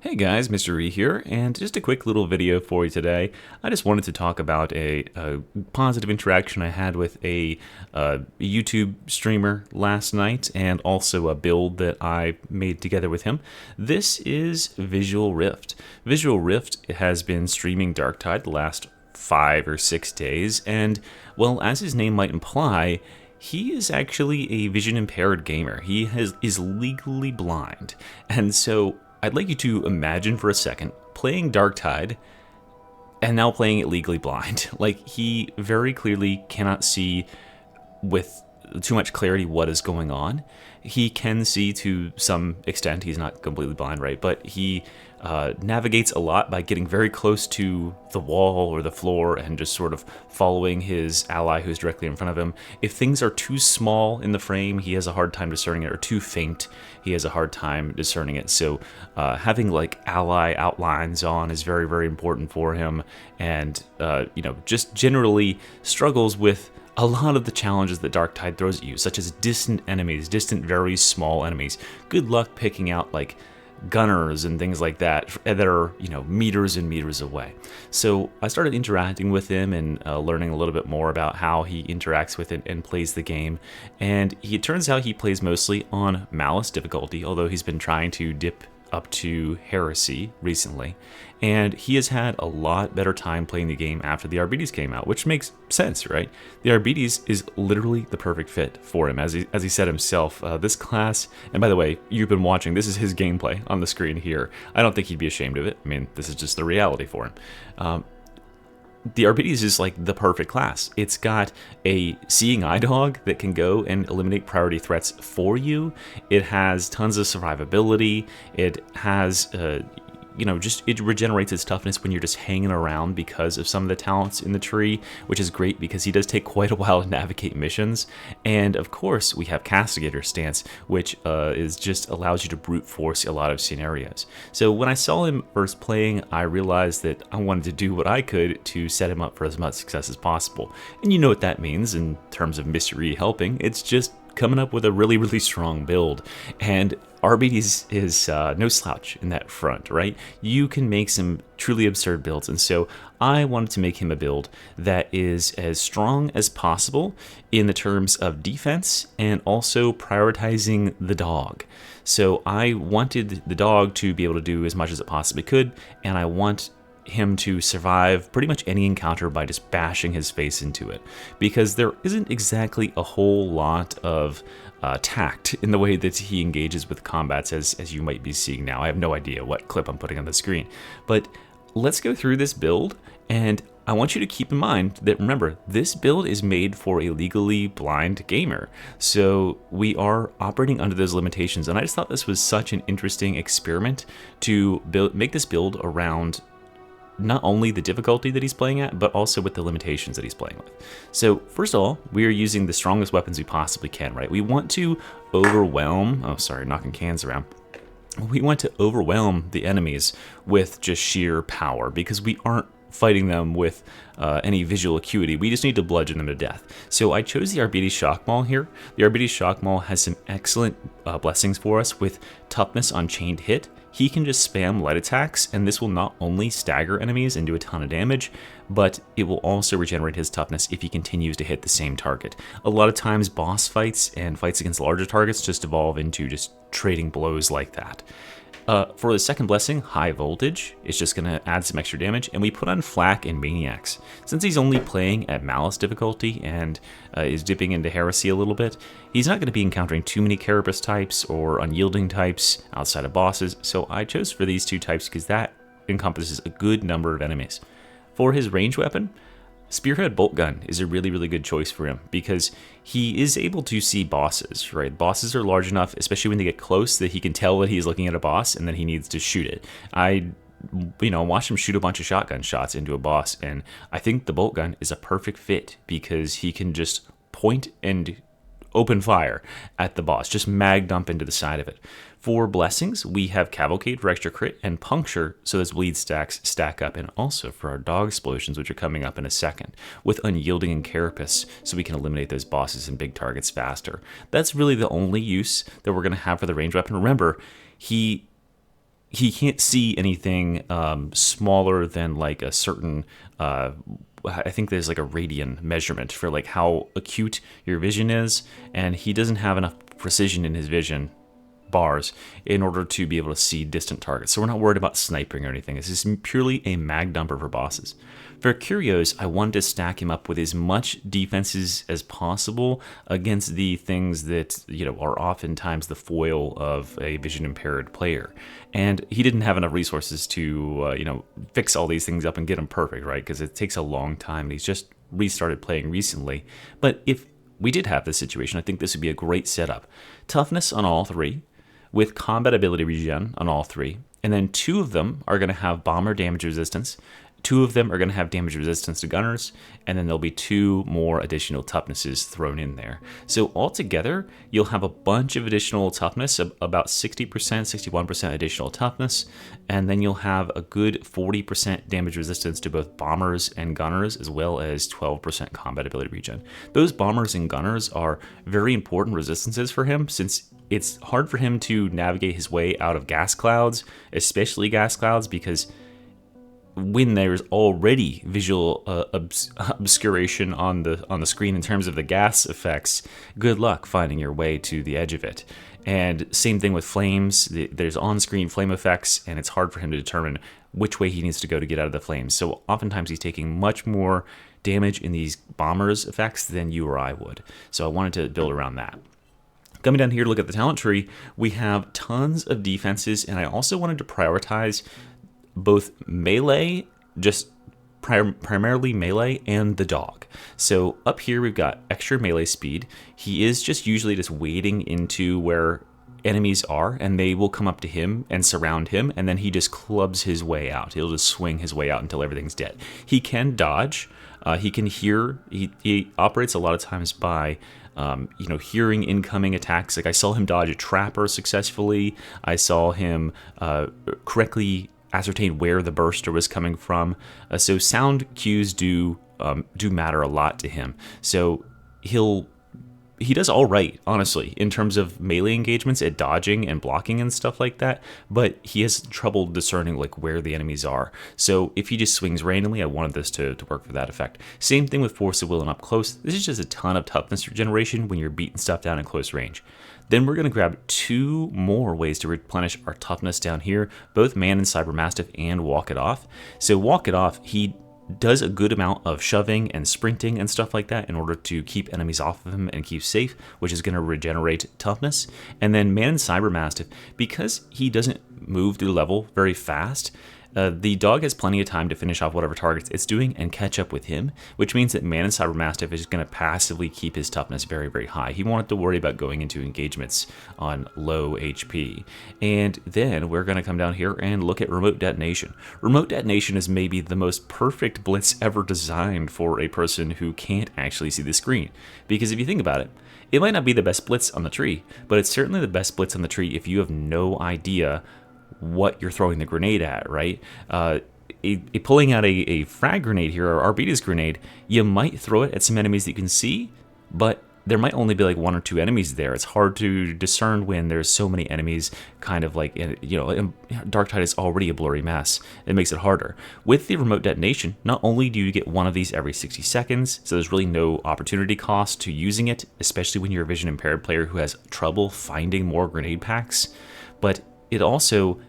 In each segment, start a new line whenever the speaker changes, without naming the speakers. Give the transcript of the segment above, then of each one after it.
Hey guys, Mr. E here, and just a quick little video for you today. I just wanted to talk about a positive interaction I had with a YouTube streamer last night, and also a build that I made together with him. This is Visual Rift. Visual Rift has been streaming Darktide the last 5 or 6 days, and, well, as his name might imply, he is actually a vision impaired gamer. He is legally blind, and so I'd like you to imagine for a second playing Darktide and now playing it legally blind. Like, he very clearly cannot see with too much clarity what is going on. He can see to some extent. He's not completely blind, right? But he navigates a lot by getting very close to the wall or the floor and just sort of following his ally who's directly in front of him. If things are too small in the frame, he has a hard time discerning it, or too faint, he has a hard time discerning it. So having like ally outlines on is very, very important for him, and just generally struggles with a lot of the challenges that Darktide throws at you, such as distant enemies, distant very small enemies. Good luck picking out like gunners and things like that are, meters and meters away. So I started interacting with him and learning a little bit more about how he interacts with it and plays the game. And it turns out he plays mostly on Malice difficulty, although he's been trying to dip up to Heresy recently, and he has had a lot better time playing the game after the Arbites came out, which makes sense, right? The Arbites is literally the perfect fit for him, as he said himself. This class, and by the way, you've been watching, this is his gameplay on the screen here. I don't think he'd be ashamed of it. I mean, this is just the reality for him. The Arbites is like the perfect class. It's got a seeing eye dog that can go and eliminate priority threats for you. It has tons of survivability. It has it regenerates its toughness when you're just hanging around because of some of the talents in the tree, which is great because he does take quite a while to navigate missions. And of course, we have Castigator stance, which is just allows you to brute force a lot of scenarios. So when I saw him first playing, I realized that I wanted to do what I could to set him up for as much success as possible. And you know what that means in terms of mystery helping. It's just coming up with a really, really strong build. And Arbites is no slouch in that front, right? You can make some truly absurd builds, and so I wanted to make him a build that is as strong as possible in the terms of defense and also prioritizing the dog. So I wanted the dog to be able to do as much as it possibly could, and I want him to survive pretty much any encounter by just bashing his face into it, because there isn't exactly a whole lot of tact in the way that he engages with combats, as you might be seeing now. I have no idea what clip I'm putting on the screen, but let's go through this build, and I want you to keep in mind that, remember, this build is made for a legally blind gamer, so we are operating under those limitations, and I just thought this was such an interesting experiment to make this build around not only the difficulty that he's playing at, but also with the limitations that he's playing with. So first of all, we are using the strongest weapons we possibly can, right? We want to overwhelm, oh sorry, knocking cans around. We want to overwhelm the enemies with just sheer power, because we aren't fighting them with any visual acuity. We just need to bludgeon them to death. So I chose the Arbites Shock Maul here. The Arbites Shock Maul has some excellent blessings for us with toughness on chained hit. He can just spam light attacks, and this will not only stagger enemies and do a ton of damage, but it will also regenerate his toughness if he continues to hit the same target. A lot of times boss fights and fights against larger targets just evolve into just trading blows like that. For the second blessing, High Voltage, it's just going to add some extra damage, and we put on Flak and Maniacs. Since he's only playing at Malice difficulty and is dipping into Heresy a little bit, he's not going to be encountering too many Carapace types or Unyielding types outside of bosses, so I chose for these two types because that encompasses a good number of enemies. For his range weapon, Spearhead Bolt Gun is a really, really good choice for him because he is able to see bosses, right? Bosses are large enough, especially when they get close, that he can tell that he's looking at a boss and then he needs to shoot it. I watched him shoot a bunch of shotgun shots into a boss, and I think the bolt gun is a perfect fit because he can just point and open fire at the boss, just mag dump into the side of it. For blessings, we have Cavalcade for extra crit and Puncture so those bleed stacks stack up, and also for our dog explosions, which are coming up in a second, with Unyielding and Carapace so we can eliminate those bosses and big targets faster. That's really the only use that we're going to have for the range weapon. Remember, he he can't see anything smaller than like a certain I think there's like a radian measurement for like how acute your vision is, and he doesn't have enough precision in his vision bars in order to be able to see distant targets. So we're not worried about sniping or anything. This is purely a mag dumper for bosses. For curios, I wanted to stack him up with as much defenses as possible against the things that, you know, are oftentimes the foil of a vision impaired player. And he didn't have enough resources to, you know, fix all these things up and get them perfect, right? Because it takes a long time. And he's just restarted playing recently. But if we did have this situation, I think this would be a great setup. Toughness on all three, with combat ability regen on all three, and then 2 of them are going to have bomber damage resistance, 2 of them are going to have damage resistance to gunners, and then there'll be 2 more additional toughnesses thrown in there. So altogether, you'll have a bunch of additional toughness, about 60%, 61% additional toughness, and then you'll have a good 40% damage resistance to both bombers and gunners, as well as 12% combat ability regen. Those bombers and gunners are very important resistances for him, since it's hard for him to navigate his way out of gas clouds, especially gas clouds, because when there's already visual obscuration on the screen in terms of the gas effects, good luck finding your way to the edge of it. And same thing with flames. There's on-screen flame effects, and it's hard for him to determine which way he needs to go to get out of the flames. So oftentimes he's taking much more damage in these bombers effects than you or I would. So I wanted to build around that. Coming down here to look at the talent tree, we have tons of defenses, and I also wanted to prioritize both melee, just primarily melee, and the dog. So up here we've got extra melee speed. He is just usually just wading into where enemies are, and they will come up to him and surround him, and then he just clubs his way out. He'll just swing his way out until everything's dead. He can dodge. He can hear. He operates a lot of times by you know, hearing incoming attacks. Like I saw him dodge a trapper successfully. I saw him correctly ascertain where the burster was coming from. So sound cues do matter a lot to him. So he does all right, honestly, in terms of melee engagements at dodging and blocking and stuff like that, but he has trouble discerning like where the enemies are. So if he just swings randomly, I wanted this to work for that effect. Same thing with force of will and up close. This is just a ton of toughness regeneration when you're beating stuff down in close range. Then we're going to grab 2 more ways to replenish our toughness down here, both Man and Cyber Mastiff and Walk It Off. So Walk It Off, he does a good amount of shoving and sprinting and stuff like that in order to keep enemies off of him and keep safe, which is going to regenerate toughness. And then Man and Cyber Mastiff, because he doesn't move through the level very fast, the dog has plenty of time to finish off whatever targets it's doing and catch up with him, which means that Man and Cyber Mastiff is going to passively keep his toughness very, very high. He won't have to worry about going into engagements on low HP. And then we're going to come down here and look at Remote Detonation. Remote Detonation is maybe the most perfect blitz ever designed for a person who can't actually see the screen. Because if you think about it, it might not be the best blitz on the tree, but it's certainly the best blitz on the tree if you have no idea what you're throwing the grenade at, right? Pulling out a frag grenade here, or Arbites grenade, you might throw it at some enemies that you can see, but there might only be like 1 or 2 enemies there. It's hard to discern when there's so many enemies, kind of like, you know, Darktide is already a blurry mess. It makes it harder. With the remote detonation, not only do you get 1 of these every 60 seconds, so there's really no opportunity cost to using it, especially when you're a vision impaired player who has trouble finding more grenade packs, but it also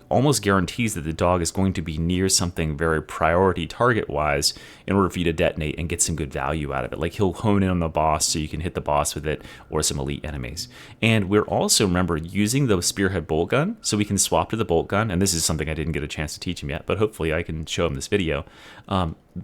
almost guarantees that the dog is going to be near something very priority target-wise in order for you to detonate and get some good value out of it. Like he'll hone in on the boss so you can hit the boss with it, or some elite enemies. And we're also, remember, using the spearhead bolt gun, so we can swap to the bolt gun, and this is something I didn't get a chance to teach him yet, but hopefully I can show him this video.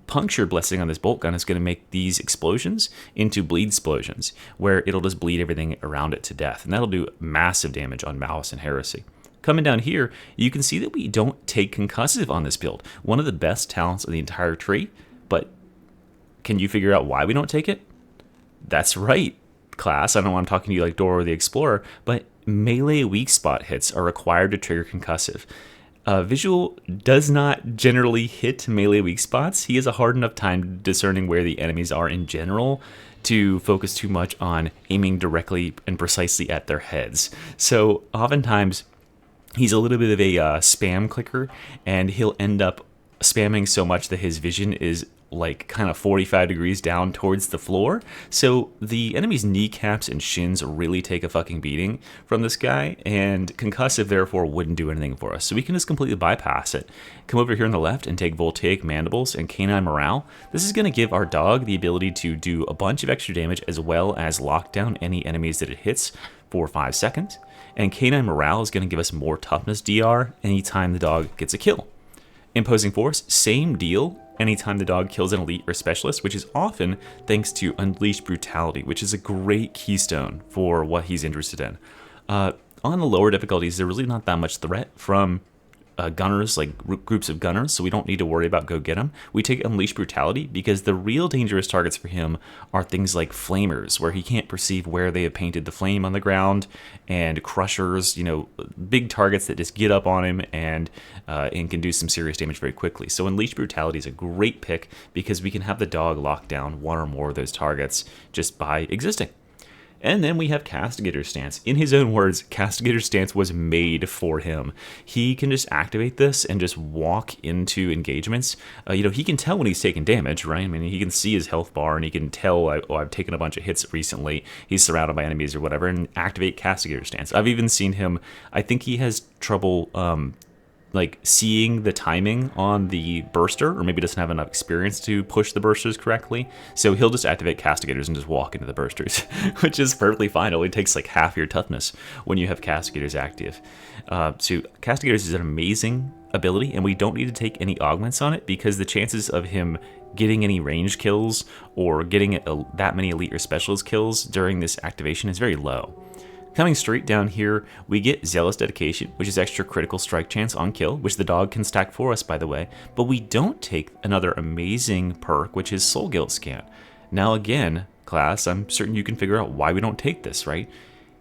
Puncture blessing on this bolt gun is going to make these explosions into bleed explosions, where it'll just bleed everything around it to death, and that'll do massive damage on Malice and Heresy. Coming down here, you can see that we don't take concussive on this build. One of the best talents of the entire tree, but can you figure out why we don't take it? That's right, class. I don't know why I'm talking to you like Dora the Explorer, but melee weak spot hits are required to trigger concussive. Visual does not generally hit melee weak spots. He has a hard enough time discerning where the enemies are in general to focus too much on aiming directly and precisely at their heads. So oftentimes, He's a little bit of a spam clicker, and he'll end up spamming so much that his vision is like kind of 45 degrees down towards the floor. So the enemy's kneecaps and shins really take a fucking beating from this guy, and concussive therefore wouldn't do anything for us. So we can just completely bypass it. Come over here on the left and take voltaic mandibles and canine morale. This is going to give our dog the ability to do a bunch of extra damage as well as lock down any enemies that it hits for 5 seconds. And canine morale is going to give us more toughness DR anytime the dog gets a kill. Imposing force, same deal anytime the dog kills an elite or specialist, which is often thanks to unleashed brutality, which is a great keystone for what he's interested in. On the lower difficulties, there's really not that much threat from gunners, like groups of gunners, so we don't need to worry about go get them. We take Unleash Brutality because the real dangerous targets for him are things like flamers, where he can't perceive where they have painted the flame on the ground, and crushers, you know, big targets that just get up on him and can do some serious damage very quickly. So Unleash Brutality is a great pick because we can have the dog lock down one or more of those targets just by existing. And then we have Castigator's Stance. In his own words, Castigator's Stance was made for him. He can just activate this and just walk into engagements. He can tell when he's taking damage, right? I mean, he can see his health bar and he can tell, I've taken a bunch of hits recently. He's surrounded by enemies or whatever, and activate Castigator's Stance. I've even seen him, I think he has trouble like seeing the timing on the burster, or maybe doesn't have enough experience to push the bursters correctly. So he'll just activate Castigators and just walk into the bursters, which is perfectly fine. It only takes like half your toughness when you have Castigators active. So Castigators is an amazing ability, and we don't need to take any augments on it because the chances of him getting any range kills or getting that many elite or specialist kills during this activation is very low. Coming straight down here, we get Zealous Dedication, which is extra critical strike chance on kill, which the dog can stack for us, by the way, but we don't take another amazing perk, which is Soul Guilt Scan. Now again, class, I'm certain you can figure out why we don't take this, right?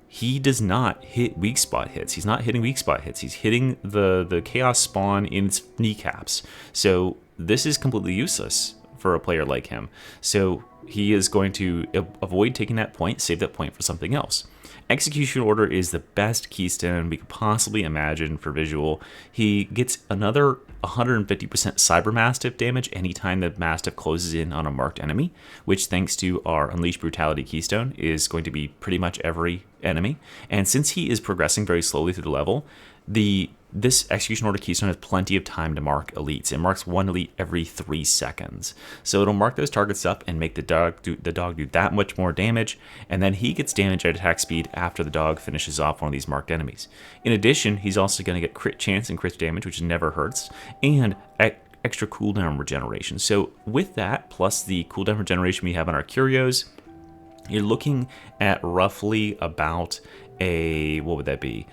He does not hit weak spot hits. He's not hitting weak spot hits. He's hitting the Chaos Spawn in its kneecaps. So this is completely useless for a player like him. So he is going to avoid taking that point, save that point for something else. Execution Order is the best keystone we could possibly imagine for visual. He gets another 150% Cyber Mastiff damage anytime the Mastiff closes in on a marked enemy, which thanks to our Unleash Brutality keystone is going to be pretty much every enemy. And since he is progressing very slowly through the level, this Execution Order keystone has plenty of time to mark elites. It marks one elite every 3 seconds. So it'll mark those targets up and make the dog do that much more damage, and then he gets damage at attack speed after the dog finishes off one of these marked enemies. In addition, he's also going to get crit chance and crit damage, which never hurts, and extra cooldown regeneration. So with that, plus the cooldown regeneration we have on our curios, you're looking at roughly about what would that be?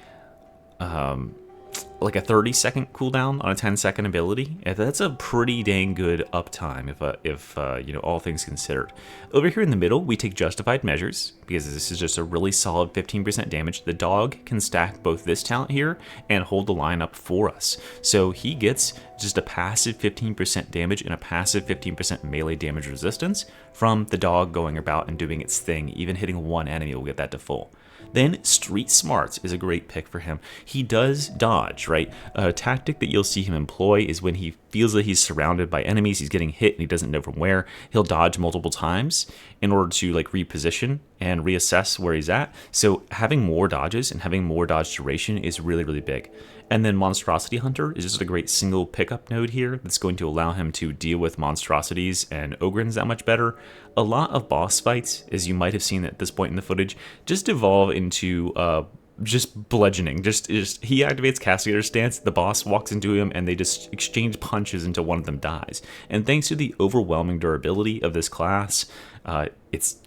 Like a 30-second cooldown on a 10-second ability. That's a pretty dang good uptime if all things considered. Over here in the middle, we take Justified Measures because this is just a really solid 15% damage. The dog can stack both this talent here and hold the line up for us. So he gets just a passive 15% damage and a passive 15% melee damage resistance from the dog going about and doing its thing. Even hitting one enemy will get that to full. Then Street Smarts is a great pick for him. He does dodge, right? A tactic that you'll see him employ is when he feels that he's surrounded by enemies, he's getting hit and he doesn't know from where, he'll dodge multiple times in order to like reposition and reassess where he's at. So having more dodges and having more dodge duration is really, really big. And then Monstrosity Hunter is just a great single pickup node here that's going to allow him to deal with monstrosities and ogrins that much better. A lot of boss fights, as you might have seen at this point in the footage, just evolve into just bludgeoning. Just he activates Castigator's Stance, the boss walks into him, and they just exchange punches until one of them dies. And thanks to the overwhelming durability of this class,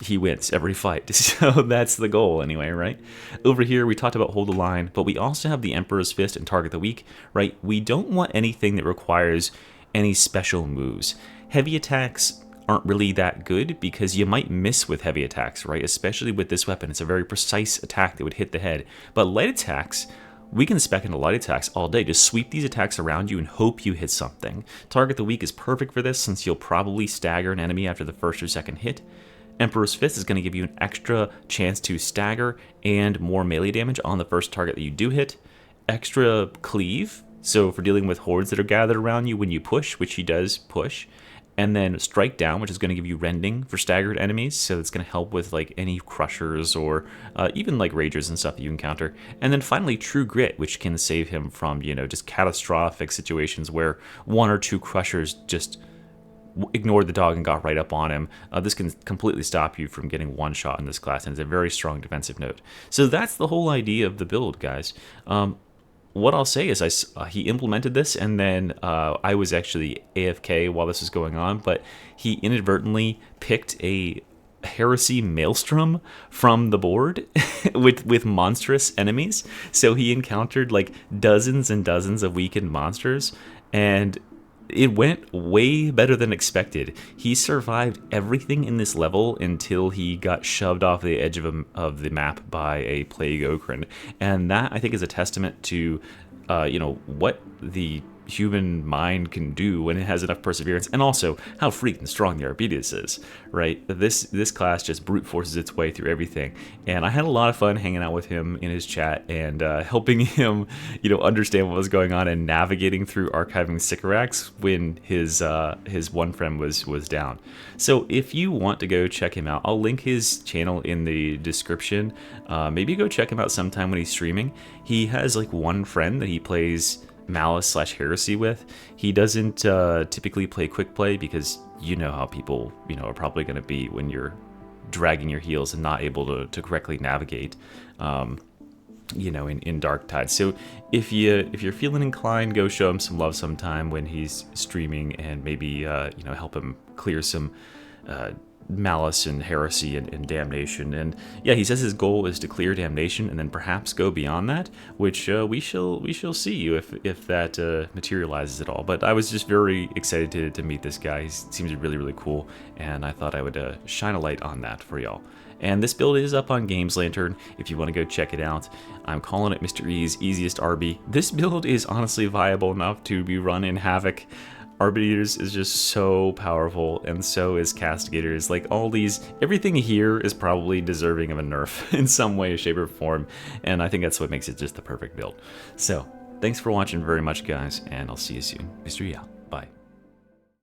he wins every fight. So that's the goal anyway, right? Over here, we talked about Hold the Line, but we also have the Emperor's Fist and Target the Weak, right? We don't want anything that requires any special moves. Heavy attacks aren't really that good because you might miss with heavy attacks, right? Especially with this weapon. It's a very precise attack that would hit the head. But light attacks, we can spec into light attacks all day. Just sweep these attacks around you and hope you hit something. Target the Weak is perfect for this since you'll probably stagger an enemy after the first or second hit. Emperor's Fist is going to give you an extra chance to stagger and more melee damage on the first target that you do hit. extra cleave, so for dealing with hordes that are gathered around you when you push, which he does push, and then strike down, which is going to give you rending for staggered enemies, so it's going to help with like any crushers or even like ragers and stuff that you encounter. And then finally true grit, which can save him from, you know, just catastrophic situations where one or two crushers just ignored the dog and got right up on him. This can completely stop you from getting one shot in this class, and it's a very strong defensive note. So that's the whole idea of the build, guys. What I'll say is he implemented this, and then I was actually AFK while this was going on, but he inadvertently picked a heresy maelstrom from the board with monstrous enemies. So he encountered like dozens and dozens of weakened monsters, and it went way better than expected. He survived everything in this level until he got shoved off the edge of the map by a plague ogre, and that I think is a testament to, you know, what the human mind can do when it has enough perseverance, and also how freaking strong the Arbites is, right? This class just brute forces its way through everything, and I had a lot of fun hanging out with him in his chat and helping him, you know, understand what was going on and navigating through archiving Sycorax when his one friend was down. So if you want to go check him out, I'll link his channel in the description. Maybe go check him out sometime when he's streaming. He has like one friend that he plays Malice/Heresy with. He doesn't typically play quick play because you know how people, you know, are probably going to be when you're dragging your heels and not able to correctly navigate, you know, in Darktide. So if you're feeling inclined, go show him some love sometime when he's streaming, and maybe you know, help him clear some malice and heresy and damnation. And yeah, he says his goal is to clear damnation and then perhaps go beyond that, which we shall see if that materializes at all. But I was just very excited to meet this guy. He seems really, really cool, and I thought I would shine a light on that for y'all. And this build is up on Games Lantern if you want to go check it out. I'm calling it Mr. E's easiest Arby. This build is honestly viable enough to be run in Havoc. Arbiters is just so powerful, and so is Castigators. Like, all these, everything here is probably deserving of a nerf in some way, shape, or form, and I think that's what makes it just the perfect build. So, thanks for watching very much, guys, and I'll see you soon. Mr. E out. Bye.